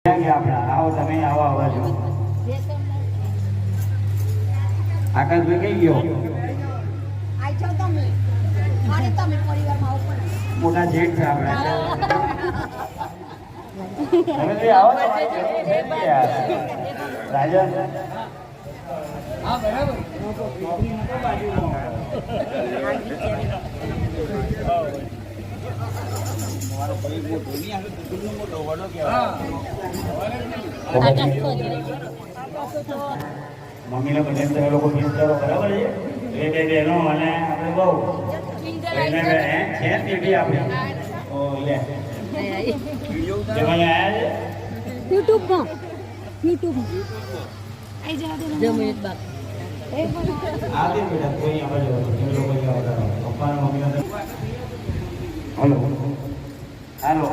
આવો તમે આવો આવો છો આકાશભાઈ કઈ ગયો મોટા જેઠ છે આપણે તમે આવો રાજા હા બરાબર તમારો પરિવાર મોટો નહીં આવે કુટુંબનો મોટો વડો કહેવાય મમ્મીને બધા લોકો મિસ કરો બરાબર છે એ બે બહેનો અને આપણે બહુ છે ટીવી આપણે ઓ લે જમાઈ આયા છે યુટ્યુબમાં આઈ જાવ તો જમીત બાપ આદિ બેટા કોઈ આવા જો તમે લોકો આવતા પપ્પા મમ્મીને હાલો હાલો